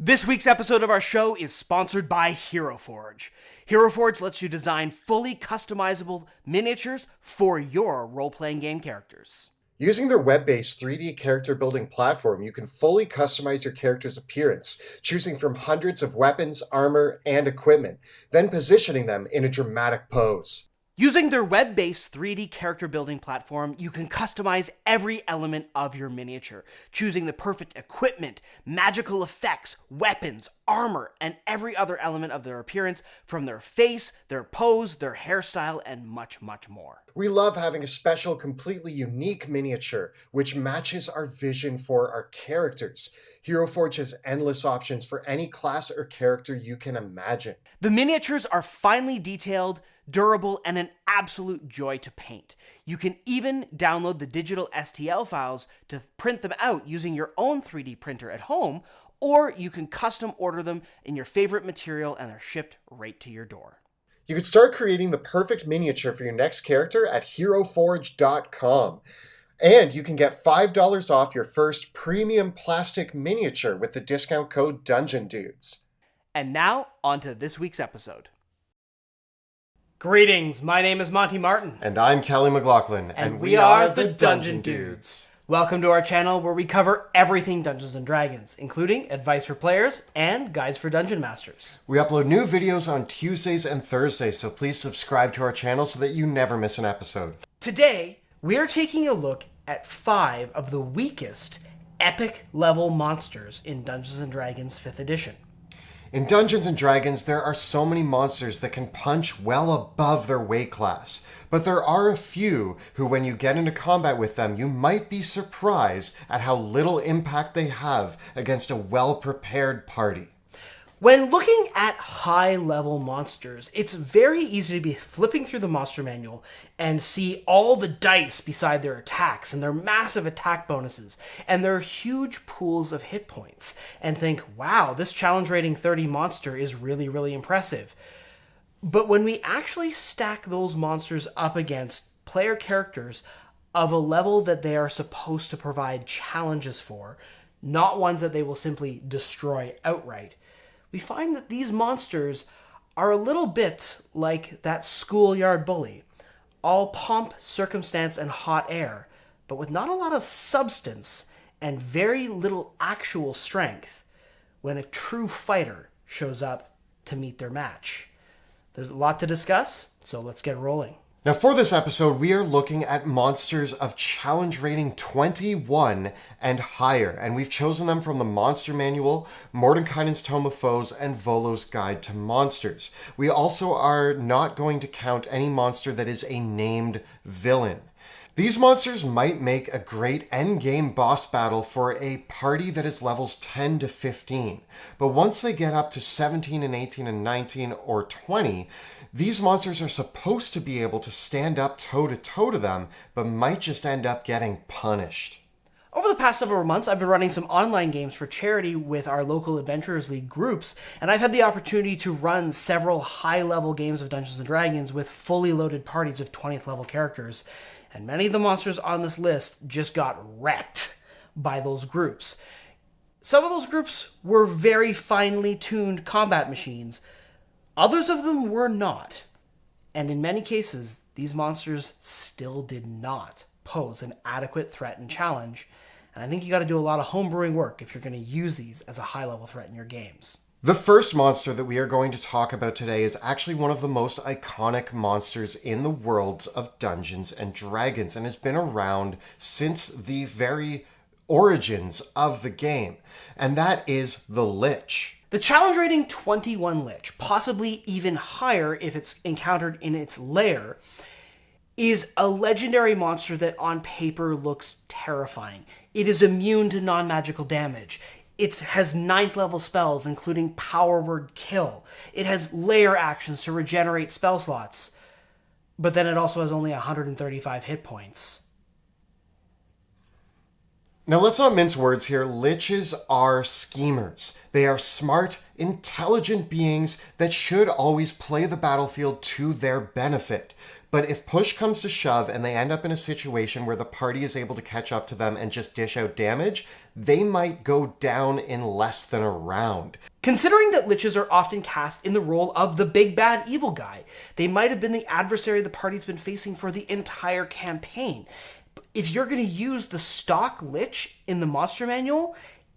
This week's episode of our show is sponsored by Hero Forge. Hero Forge lets you design fully customizable miniatures for your role-playing game characters. Using their web-based 3D character building platform, you can fully customize your character's appearance, choosing from hundreds of weapons, armor, and equipment, then positioning them in a dramatic pose. Using their web-based 3D character building platform, you can customize every element of your miniature, choosing the perfect equipment, magical effects, weapons, armor, and every other element of their appearance, from their face, their pose, their hairstyle, and much, much more. We love having a special, completely unique miniature, which matches our vision for our characters. Hero Forge has endless options for any class or character you can imagine. The miniatures are finely detailed, durable, and an absolute joy to paint. You can even download the digital STL files to print them out using your own 3D printer at home, or you can custom order them in your favorite material and they're shipped right to your door. You can start creating the perfect miniature for your next character at heroforge.com. And you can get $5 off your first premium plastic miniature with the discount code Dungeon Dudes. And now, on to this week's episode. Greetings, my name is Monty Martin. And I'm Kelly McLaughlin. And we are the Dungeon Dudes. Welcome to our channel where we cover everything Dungeons & Dragons, including advice for players and guides for Dungeon Masters. We upload new videos on Tuesdays and Thursdays, so please subscribe to our channel so that you never miss an episode. Today, we are taking a look at 5 of the weakest epic level monsters in Dungeons & Dragons 5th edition. In Dungeons & Dragons, there are so many monsters that can punch well above their weight class. But there are a few who, when you get into combat with them, you might be surprised at how little impact they have against a well-prepared party. When looking at high-level monsters, it's very easy to be flipping through the monster manual and see all the dice beside their attacks and their massive attack bonuses and their huge pools of hit points and think, wow, this challenge rating 30 monster is really, really impressive. But when we actually stack those monsters up against player characters of a level that they are supposed to provide challenges for, not ones that they will simply destroy outright, we find that these monsters are a little bit like that schoolyard bully. All pomp, circumstance, and hot air, but with not a lot of substance and very little actual strength when a true fighter shows up to meet their match. There's a lot to discuss, so let's get rolling. Now for this episode, we are looking at monsters of challenge rating 21 and higher, and we've chosen them from the Monster Manual, Mordenkainen's Tome of Foes, and Volo's Guide to Monsters. We also are not going to count any monster that is a named villain. These monsters might make a great endgame boss battle for a party that is levels 10 to 15, but once they get up to 17 and 18 and 19 or 20, these monsters are supposed to be able to stand up toe-to-toe to them, but might just end up getting punished. Over the past several months, I've been running some online games for charity with our local Adventurers League groups, and I've had the opportunity to run several high-level games of Dungeons & Dragons with fully loaded parties of 20th level characters, and many of the monsters on this list just got wrecked by those groups. Some of those groups were very finely tuned combat machines. Others of them were not. And in many cases, these monsters still did not pose an adequate threat and challenge. And I think you got to do a lot of homebrewing work if you're going to use these as a high-level threat in your games. The first monster that we are going to talk about today is actually one of the most iconic monsters in the worlds of Dungeons and Dragons, and has been around since the very origins of the game. And that is the Lich. The challenge rating 21 Lich, possibly even higher if it's encountered in its lair, is a legendary monster that on paper looks terrifying. It is immune to non-magical damage. It has 9th level spells, including Power Word Kill. It has lair actions to regenerate spell slots. But then it also has only 135 hit points. Now let's not mince words here. Liches are schemers. They are smart, intelligent beings that should always play the battlefield to their benefit. But if push comes to shove and they end up in a situation where the party is able to catch up to them and just dish out damage, they might go down in less than a round. Considering that liches are often cast in the role of the big bad evil guy, they might have been the adversary the party's been facing for the entire campaign. If you're going to use the stock lich in the monster manual,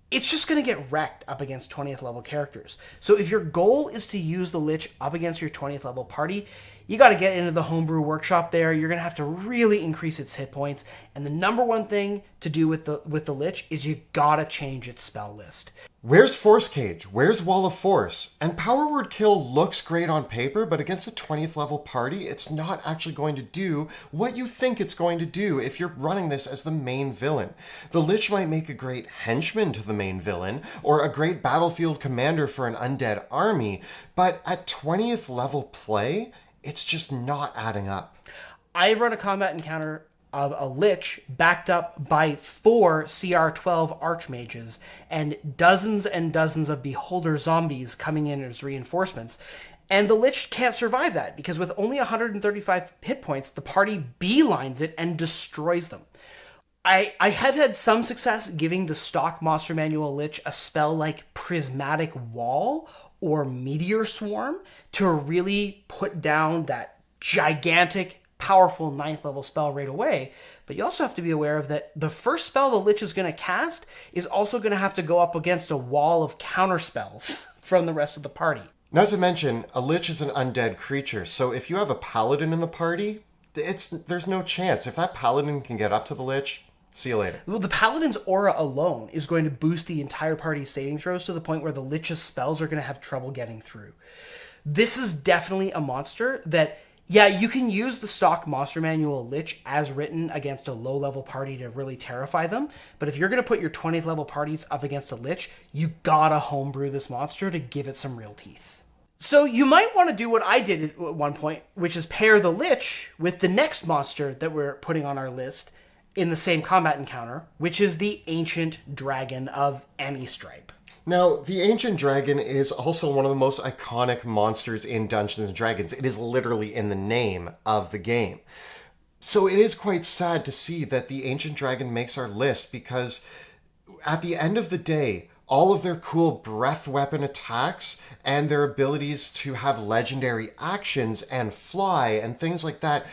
it's just going to get wrecked up against 20th level characters. So if your goal is to use the Lich up against your 20th level party, you got to get into the homebrew workshop there. You're going to have to really increase its hit points. And the number one thing to do with the Lich is you got to change its spell list. Where's Force Cage? Where's Wall of Force? And Power Word Kill looks great on paper, but against a 20th level party, it's not actually going to do what you think it's going to do if you're running this as the main villain. The Lich might make a great henchman to the main villain, or a great battlefield commander for an undead army, but at 20th level play, it's just not adding up. I've run a combat encounter of a Lich backed up by 4 CR12 Archmages and dozens of Beholder zombies coming in as reinforcements. And the Lich can't survive that because with only 135 hit points, the party beelines it and destroys them. I have had some success giving the stock Monster Manual Lich a spell like Prismatic Wall or Meteor Swarm to really put down that gigantic powerful 9th level spell right away. But you also have to be aware of that the first spell the Lich is going to cast is also going to have to go up against a wall of counter spells from the rest of the party. Not to mention, a Lich is an undead creature, so if you have a Paladin in the party, there's no chance. If that Paladin can get up to the Lich, see you later. Well, the Paladin's aura alone is going to boost the entire party's saving throws to the point where the Lich's spells are going to have trouble getting through. This is definitely a monster that, yeah, you can use the stock Monster Manual Lich as written against a low-level party to really terrify them, but if you're going to put your 20th level parties up against a Lich, you gotta homebrew this monster to give it some real teeth. So you might want to do what I did at one point, which is pair the Lich with the next monster that we're putting on our list in the same combat encounter, which is the Ancient Dragon of any stripe. Now, the Ancient Dragon is also one of the most iconic monsters in Dungeons & Dragons. It is literally in the name of the game. So it is quite sad to see that the Ancient Dragon makes our list because at the end of the day, all of their cool breath weapon attacks and their abilities to have legendary actions and fly and things like that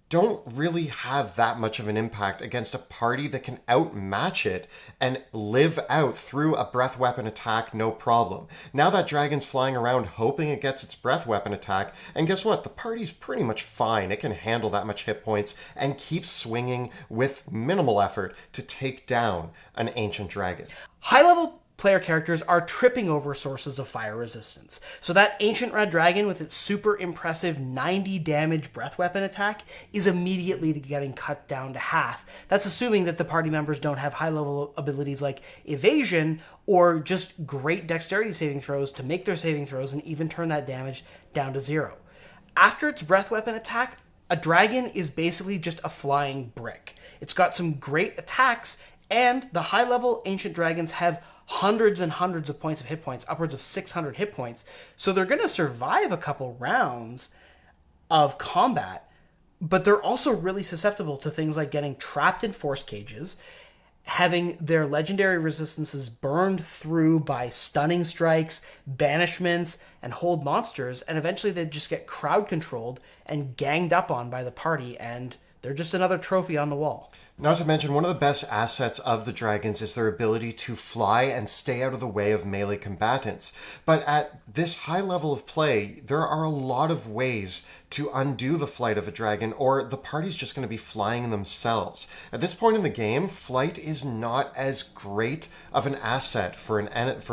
don't really have that much of an impact against a party that can outmatch it and live out through a breath weapon attack no problem. Now that dragon's flying around hoping it gets its breath weapon attack, and guess what? The party's pretty much fine. It can handle that much hit points and keep swinging with minimal effort to take down an ancient dragon. High-level player characters are tripping over sources of fire resistance. So that Ancient Red Dragon with its super impressive 90 damage breath weapon attack is immediately getting cut down to half. That's assuming that the party members don't have high-level abilities like evasion or just great dexterity saving throws to make their saving throws and even turn that damage down to 0. After its breath weapon attack, a dragon is basically just a flying brick. It's got some great attacks, and the high-level ancient dragons have hundreds and hundreds of points of hit points, upwards of 600 hit points. So they're going to survive a couple rounds of combat, but they're also really susceptible to things like getting trapped in force cages, having their legendary resistances burned through by stunning strikes, banishments, and hold monsters, and eventually they just get crowd controlled and ganged up on by the party, and they're just another trophy on the wall. Not to mention, one of the best assets of the dragons is their ability to fly and stay out of the way of melee combatants. But at this high level of play, there are a lot of ways to undo the flight of a dragon, or the party's just going to be flying themselves. At this point in the game, flight is not as great of an asset for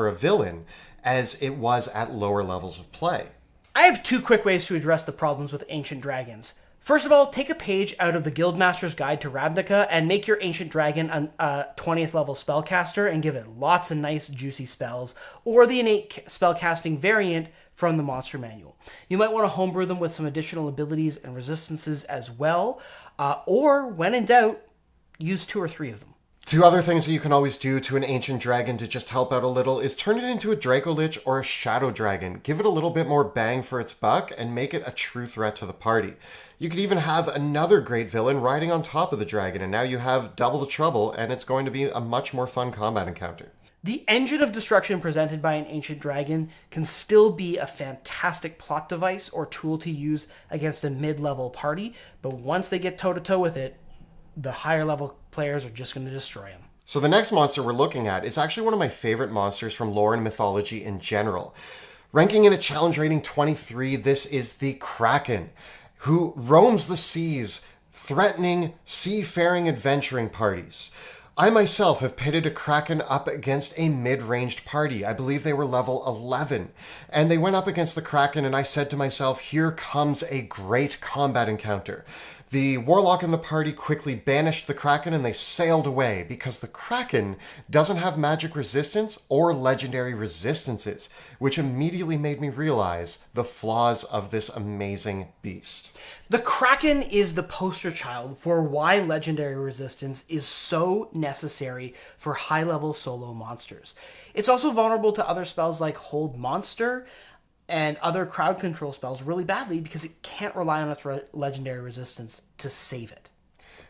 a villain as it was at lower levels of play. I have 2 quick ways to address the problems with ancient dragons. First of all, take a page out of the Guildmaster's Guide to Ravnica and make your Ancient Dragon a 20th level spellcaster and give it lots of nice juicy spells, or the innate spellcasting variant from the Monster Manual. You might want to homebrew them with some additional abilities and resistances as well, or when in doubt, use 2 or 3 of them. Two other things that you can always do to an ancient dragon to just help out a little is turn it into a Draco Lich or a Shadow Dragon. Give it a little bit more bang for its buck and make it a true threat to the party. You could even have another great villain riding on top of the dragon, and now you have double the trouble, and it's going to be a much more fun combat encounter. The engine of destruction presented by an ancient dragon can still be a fantastic plot device or tool to use against a mid-level party, but once they get toe-to-toe with it, the higher level players are just going to destroy him. So the next monster we're looking at is actually one of my favorite monsters from lore and mythology in general. Ranking in a challenge rating 23, this is the Kraken, who roams the seas, threatening seafaring adventuring parties. I myself have pitted a Kraken up against a mid-ranged party. I believe they were level 11. And they went up against the Kraken, and I said to myself, here comes a great combat encounter. The Warlock in the party quickly banished the Kraken and they sailed away because the Kraken doesn't have magic resistance or legendary resistances, which immediately made me realize the flaws of this amazing beast. The Kraken is the poster child for why legendary resistance is so necessary for high-level solo monsters. It's also vulnerable to other spells like Hold Monster and other crowd control spells really badly because it can't rely on its legendary resistance to save it.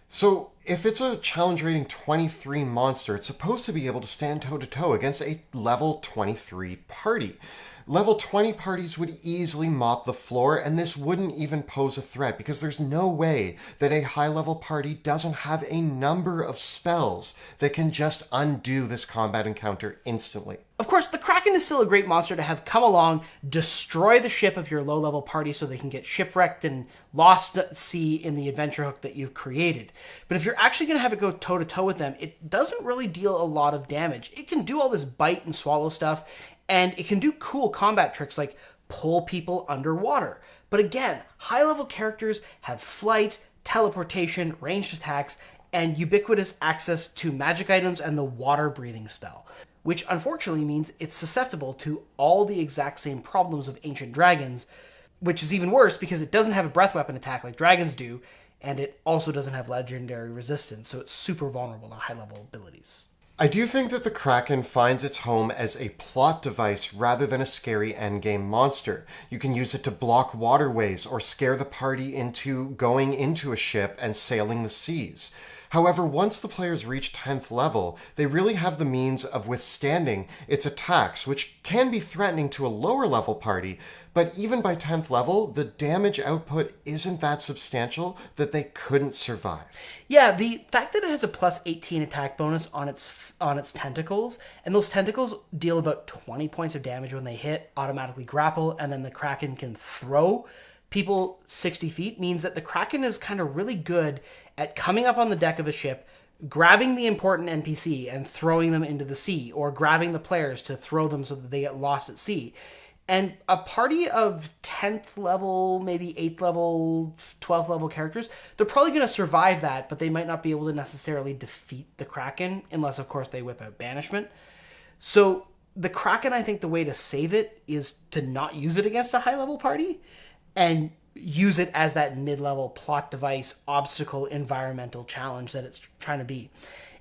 So, if it's a challenge rating 23 monster, it's supposed to be able to stand toe-to-toe against a level 23 party. Level 20 parties would easily mop the floor, and this wouldn't even pose a threat because there's no way that a high-level party doesn't have a number of spells that can just undo this combat encounter instantly. Of course, the Kraken is still a great monster to have come along, destroy the ship of your low-level party so they can get shipwrecked and lost at sea in the adventure hook that you've created. But if you're actually going to have it go toe-to-toe with them, it doesn't really deal a lot of damage. It can do all this bite and swallow stuff, and it can do cool combat tricks like pull people underwater. But again, high-level characters have flight, teleportation, ranged attacks, and ubiquitous access to magic items and the water-breathing spell, which unfortunately means it's susceptible to all the exact same problems of ancient dragons, which is even worse because it doesn't have a breath weapon attack like dragons do, and it also doesn't have legendary resistance, so it's super vulnerable to high-level abilities. I do think that the Kraken finds its home as a plot device rather than a scary endgame monster. You can use it to block waterways or scare the party into going into a ship and sailing the seas. However, once the players reach 10th level, they really have the means of withstanding its attacks, which can be threatening to a lower level party, but even by 10th level, the damage output isn't that substantial that they couldn't survive. Yeah, the fact that it has a plus 18 attack bonus on its tentacles, and those tentacles deal about 20 points of damage when they hit, automatically grapple, and then the Kraken can throw people 60 feet, means that the Kraken is kind of really good at coming up on the deck of a ship, grabbing the important NPC and throwing them into the sea, or grabbing the players to throw them so that they get lost at sea. And a party of 10th level, maybe 8th level, 12th level characters, they're probably going to survive that, but they might not be able to necessarily defeat the Kraken, unless, of course, they whip out Banishment. So the Kraken, I think the way to save it is to not use it against a high-level party, and use it as that mid-level plot device, obstacle, environmental challenge that it's trying to be.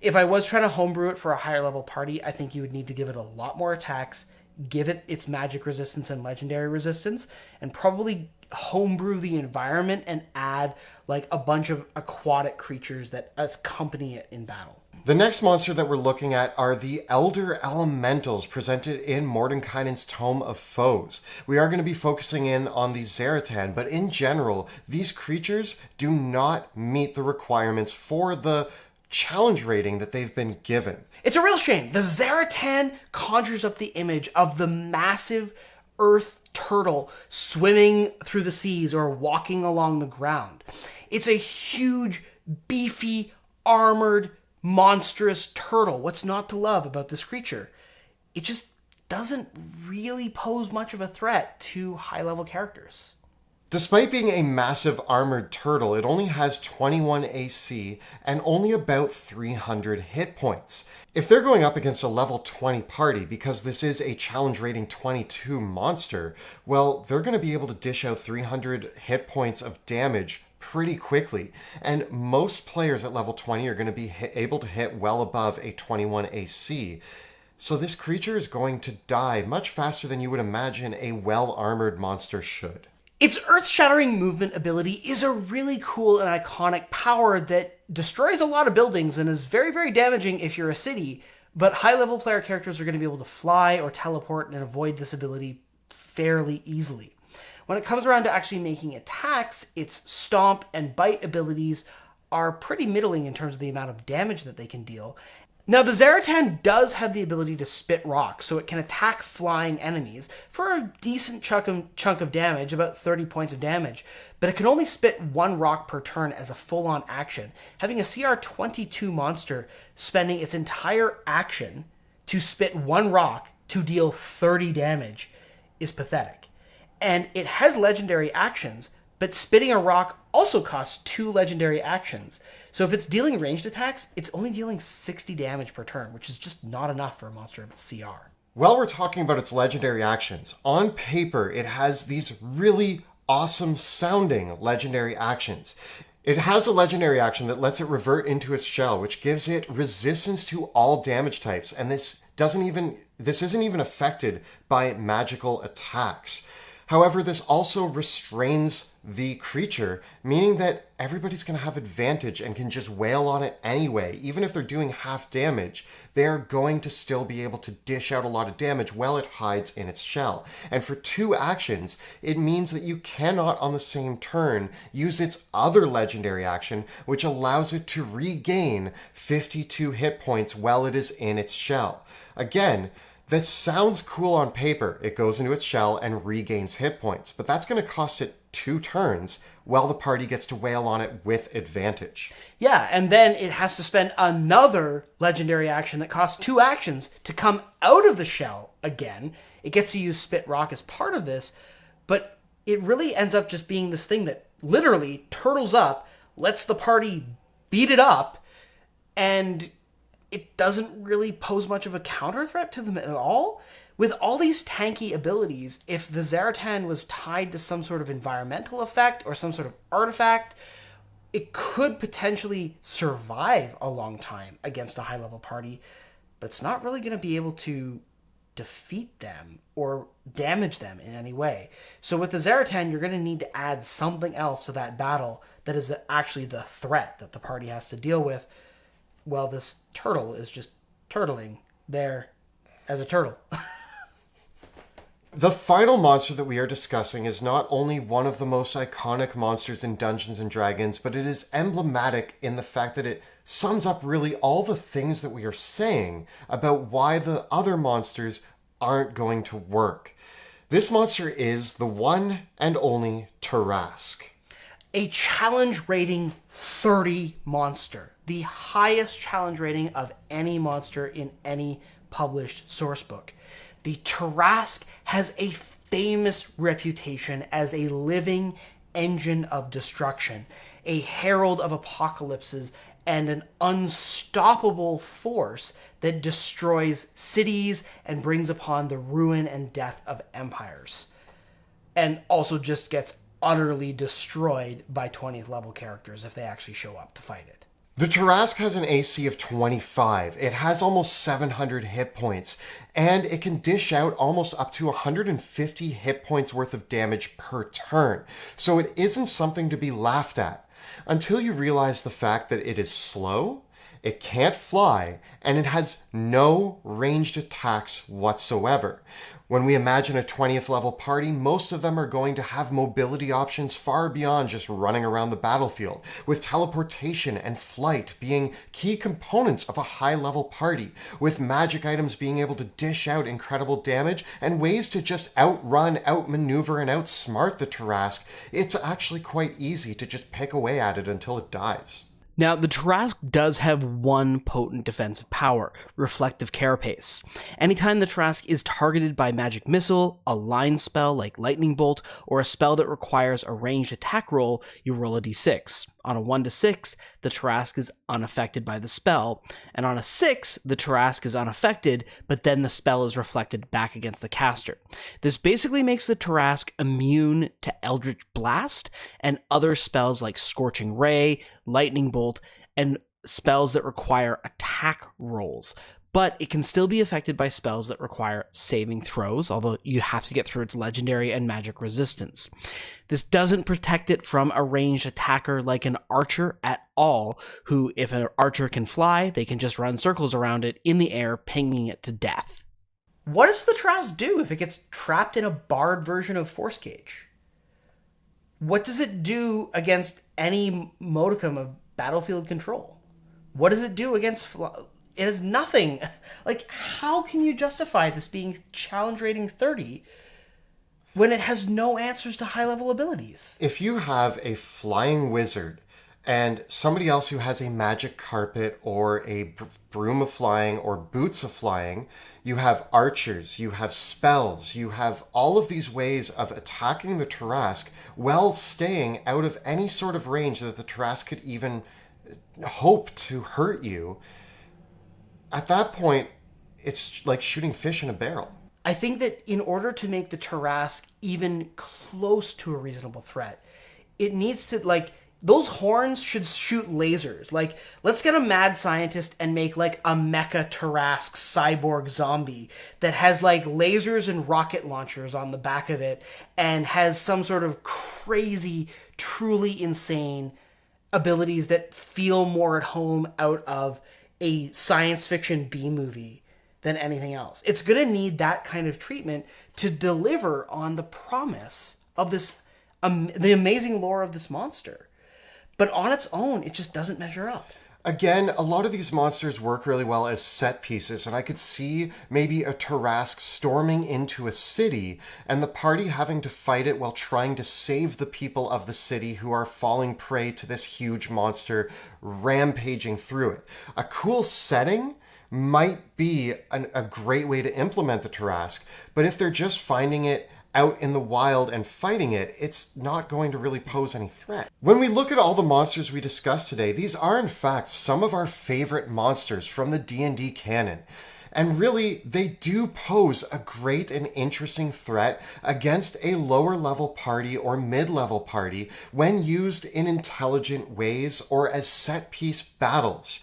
If I was trying to homebrew it for a higher-level party, I think you would need to give it a lot more attacks, give it its magic resistance and legendary resistance, and probably homebrew the environment and add like a bunch of aquatic creatures that accompany it in battle. The next monster that we're looking at are the Elder Elementals presented in Mordenkainen's Tome of Foes. We are going to be focusing in on the Zaratan, but in general, these creatures do not meet the requirements for the challenge rating that they've been given. It's a real shame. The Zaratan conjures up the image of the massive earth turtle swimming through the seas or walking along the ground. It's a huge, beefy, armored, monstrous turtle. What's not to love about this creature? It just doesn't really pose much of a threat to high-level characters. Despite being a massive armored turtle, it only has 21 AC and only about 300 hit points. If they're going up against a level 20 party, because this is a challenge rating 22 monster, well, they're going to be able to dish out 300 hit points of damage pretty quickly. And most players at level 20 are going to be able to hit well above a 21 AC. So this creature is going to die much faster than you would imagine a well-armored monster should. Its earth-shattering movement ability is a really cool and iconic power that destroys a lot of buildings and is very, very damaging if you're a city, but high-level player characters are going to be able to fly or teleport and avoid this ability fairly easily. When it comes around to actually making attacks, its stomp and bite abilities are pretty middling in terms of the amount of damage that they can deal. Now, the Zaratan does have the ability to spit rocks, so it can attack flying enemies for a decent chunk of damage, about 30 points of damage, but it can only spit one rock per turn as a full-on action. Having a CR 22 monster spending its entire action to spit one rock to deal 30 damage is pathetic. And it has legendary actions, but spitting a rock also costs 2 legendary actions. So if it's dealing ranged attacks, it's only dealing 60 damage per turn, which is just not enough for a monster of its CR. While we're talking about its legendary actions, on paper it has these really awesome sounding legendary actions. It has a legendary action that lets it revert into its shell, which gives it resistance to all damage types, and this isn't even affected by magical attacks. However, this also restrains the creature, meaning that everybody's going to have advantage and can just wail on it anyway. Even if they're doing half damage, they're going to still be able to dish out a lot of damage while it hides in its shell. And for 2 actions, it means that you cannot on the same turn use its other legendary action, which allows it to regain 52 hit points while it is in its shell. Again, that sounds cool on paper. It goes into its shell and regains hit points, but that's going to cost it 2 turns while the party gets to wail on it with advantage. Yeah, and then it has to spend another legendary action that costs 2 actions to come out of the shell again. It gets to use Spit Rock as part of this, but it really ends up just being this thing that literally turtles up, lets the party beat it up, and it doesn't really pose much of a counter threat to them at all. With all these tanky abilities, if the Zaratan was tied to some sort of environmental effect or some sort of artifact, it could potentially survive a long time against a high-level party, but it's not really going to be able to defeat them or damage them in any way. So with the Zaratan, you're going to need to add something else to that battle that is actually the threat that the party has to deal with. Well, this turtle is just turtling there as a turtle. The final monster that we are discussing is not only one of the most iconic monsters in Dungeons & Dragons, but it is emblematic in the fact that it sums up really all the things that we are saying about why the other monsters aren't going to work. This monster is the one and only Tarrasque. A challenge rating 30 monster. The highest challenge rating of any monster in any published sourcebook. The Tarrasque has a famous reputation as a living engine of destruction, a herald of apocalypses, and an unstoppable force that destroys cities and brings upon the ruin and death of empires. And also just gets utterly destroyed by 20th level characters if they actually show up to fight it. The Tarrasque has an AC of 25. It has almost 700 hit points, and it can dish out almost up to 150 hit points worth of damage per turn. So it isn't something to be laughed at until you realize the fact that it is slow, it can't fly, and it has no ranged attacks whatsoever. When we imagine a 20th level party, most of them are going to have mobility options far beyond just running around the battlefield, with teleportation and flight being key components of a high level party, with magic items being able to dish out incredible damage and ways to just outrun, outmaneuver, and outsmart the Tarrasque. It's actually quite easy to just pick away at it until it dies. Now, the Tarrasque does have one potent defensive power, Reflective Carapace. Anytime the Tarrasque is targeted by magic missile, a line spell like Lightning Bolt, or a spell that requires a ranged attack roll, you roll a d6. On a 1 to 6, the Tarrasque is unaffected by the spell, and on a 6, the Tarrasque is unaffected, but then the spell is reflected back against the caster. This basically makes the Tarrasque immune to Eldritch Blast and other spells like Scorching Ray, Lightning Bolt, and spells that require attack rolls. But it can still be affected by spells that require saving throws, although you have to get through its legendary and magic resistance. This doesn't protect it from a ranged attacker like an archer at all, who, if an archer can fly, they can just run circles around it in the air, pinging it to death. What does the Tarrasque do if it gets trapped in a barred version of Force Cage? What does it do against any modicum of battlefield control? What does it do against... It is nothing. Like, how can you justify this being challenge rating 30 when it has no answers to high-level abilities? If you have a flying wizard and somebody else who has a magic carpet or a broom of flying or boots of flying, you have archers, you have spells, you have all of these ways of attacking the Tarrasque while staying out of any sort of range that the Tarrasque could even hope to hurt you. At that point, it's like shooting fish in a barrel. I think that in order to make the Tarrasque even close to a reasonable threat, it needs to, like, those horns should shoot lasers. Like, let's get a mad scientist and make, like, a mecha Tarrasque cyborg zombie that has, like, lasers and rocket launchers on the back of it and has some sort of crazy, truly insane abilities that feel more at home out of a science fiction B-movie than anything else. It's going to need that kind of treatment to deliver on the promise of this, the amazing lore of this monster. But on its own, it just doesn't measure up. Again, a lot of these monsters work really well as set pieces, and I could see maybe a Tarrasque storming into a city and the party having to fight it while trying to save the people of the city who are falling prey to this huge monster rampaging through it. A cool setting might be a great way to implement the Tarrasque, but if they're just finding it out in the wild and fighting it, it's not going to really pose any threat. When we look at all the monsters we discussed today, these are in fact some of our favorite monsters from the D&D canon. And really, they do pose a great and interesting threat against a lower level party or mid-level party when used in intelligent ways or as set piece battles.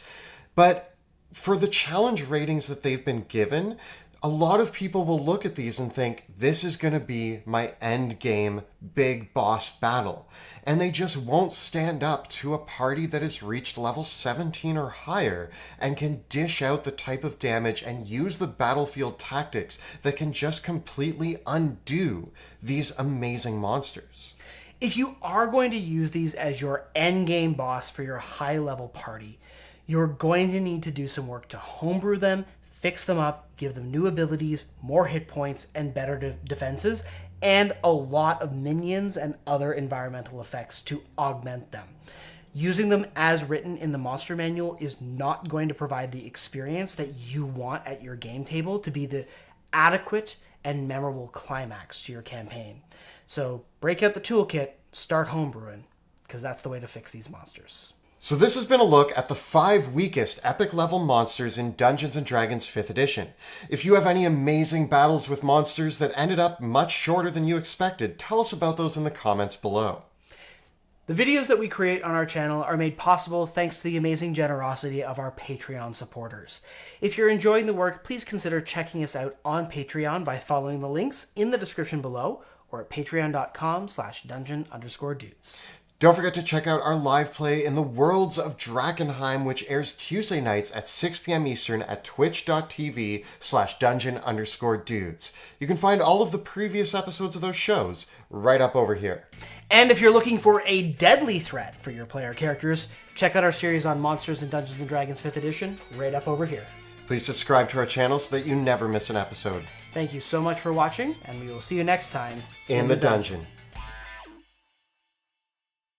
But for the challenge ratings that they've been given, a lot of people will look at these and think, this is going to be my end game big boss battle. And they just won't stand up to a party that has reached level 17 or higher and can dish out the type of damage and use the battlefield tactics that can just completely undo these amazing monsters. If you are going to use these as your end game boss for your high level party, you're going to need to do some work to homebrew them, fix them up, give them new abilities, more hit points, and better defenses, and a lot of minions and other environmental effects to augment them. Using them as written in the monster manual is not going to provide the experience that you want at your game table to be the adequate and memorable climax to your campaign. So break out the toolkit, start homebrewing, because that's the way to fix these monsters. So this has been a look at the 5 weakest epic level monsters in Dungeons & Dragons 5th edition. If you have any amazing battles with monsters that ended up much shorter than you expected, tell us about those in the comments below. The videos that we create on our channel are made possible thanks to the amazing generosity of our Patreon supporters. If you're enjoying the work, please consider checking us out on Patreon by following the links in the description below or at patreon.com/dungeon_dudes. Don't forget to check out our live play in the Worlds of Drakkenheim, which airs Tuesday nights at 6 p.m. Eastern at twitch.tv/dungeon_dudes. You can find all of the previous episodes of those shows right up over here. And if you're looking for a deadly threat for your player characters, check out our series on Monsters in Dungeons & Dragons 5th edition right up over here. Please subscribe to our channel so that you never miss an episode. Thank you so much for watching, and we will see you next time in the dungeon.